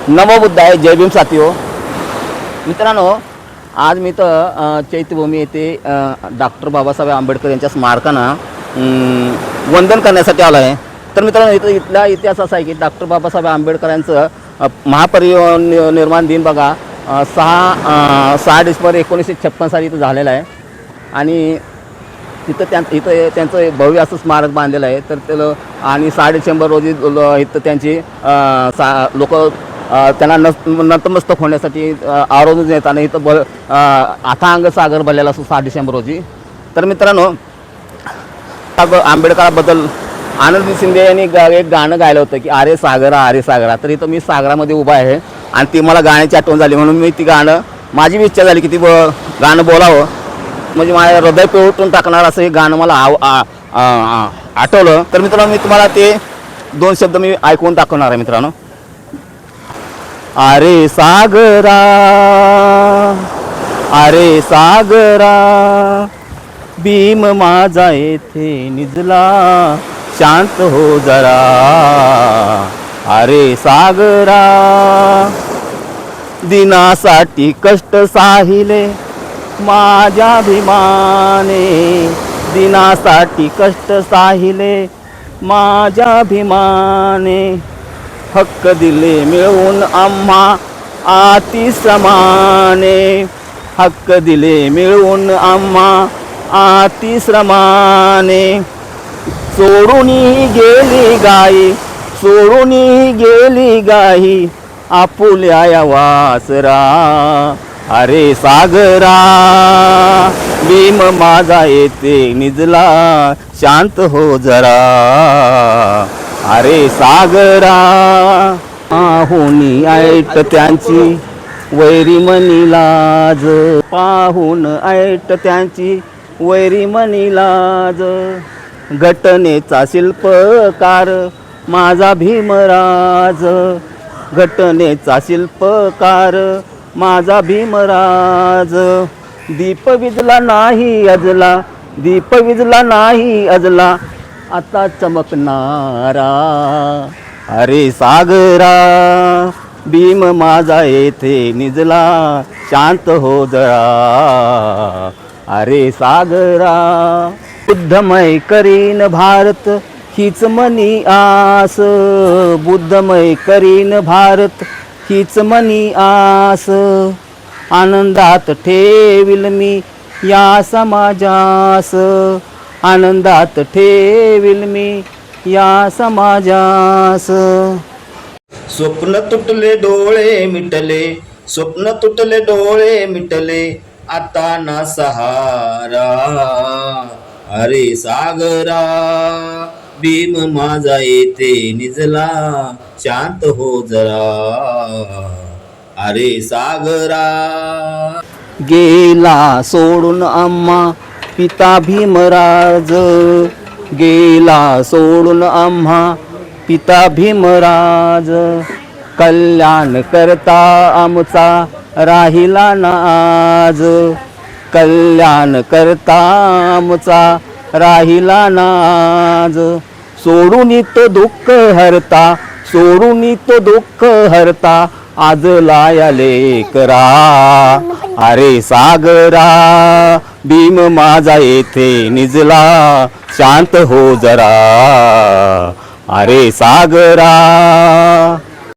नमो बुद्धाय, जय भीम साथियो. मित्रांनो, आज मी तर चैत्यभूमी येथे डॉक्टर बाबासाहेब आंबेडकर यांच्या स्मारकांना वंदन करण्यासाठी आलो आहे. तर मित्रांनो, इथला इतिहास असा आहे की डॉक्टर बाबासाहेब आंबेडकरांचं महापरिनिर्वाण दिन बघा 6 डिसेंबर 1956 साली इथं झालेला आहे. आणि इथं त्यांचं भव्य असं स्मारक बांधलेलं आहे. तर त्याला आणि 6 डिसेंबर रोजी इथं त्यांची लोक त्यांना नतमस्तक होण्यासाठी आवर्जून येताना इथं अथांग सागर भरलेला असतो 6 डिसेंबर रोजी. तर मित्रांनो, आंबेडकराबद्दल आनंद शिंदे यांनी एक गाणं गायलं होतं की अरे सागरा अरे सागरा. तर इथं मी सागरामध्ये उभा आहे आणि ती मला गाण्याची आठवण झाली, म्हणून मी ती गाणं माझी बी इच्छा झाली की ती गाणं बोलावं. म्हणजे माझ्या हृदय पिळवटून टाकणार असं हे गाणं मला आठवलं. तर मित्रांनो, मी तुम्हाला ते 2 शब्द मी ऐकून दाखवणार आहे. मित्रांनो, अरे सागरा अरे सागरा, भीम माझा येथे निजला, शांत हो जरा. अरे सागरा, दिनासाठी कष्ट साहिले माझ्या भीमाने, दिनासाठी कष्ट साहिले माझ्या भीमाने, हक्क दिले मिळवून आम्हा अति श्रमाने, हक्क दिले मिळवून आम्हा अति श्रमाने. सोडून गेली गाई, सोडून गेली गाई, आपुल्या या वासरा. अरे सागरा, भीम माझा येथे निजला, शांत हो जरा. अरे सागरा, पाहुनी ऐट त्यांची वैरी मनी लाज, पाहून ऐट त्यांची वैरी मनी लाज. घटनेचा शिल्पकार माझा भीमराज, घटनेचा शिल्पकार माझा भीमराज. दीप विजला नाही अजला, दीप विजला नाही अजला, आता चमकणारा. अरे सागरा, भीम माझा येथे निजला, शांत हो जरा. अरे सागरा, बुद्धमय करीन भारत हीच मनी आस, बुद्धमय करीन भारत हीच मनी आस. आनंदात ठेविल मी या समाजास, आनंदात ठेविल मी या समाजास. स्वप्न तुटले डोळे मिटले, स्वप्न तुटले डोळे मिटले, आता ना सहारा. अरे सागरा, भीम माझा येथे निजला, शांत हो जरा. अरे सागरा, गेला सोडून आम्हा पिता भीमराज, गेला सोडून आम्हा पिता भीमराज. कल्याण करता आमचा राहिला ना आज, कल्याण करता आमचा राहिला ना आज. सोडून तो दुःख हरता, सोडून तो दुःख हरता, आज लाया लेकरा. अरे सागरा, भीम माझा येथे निजला, शांत हो जरा. अरे सागरा.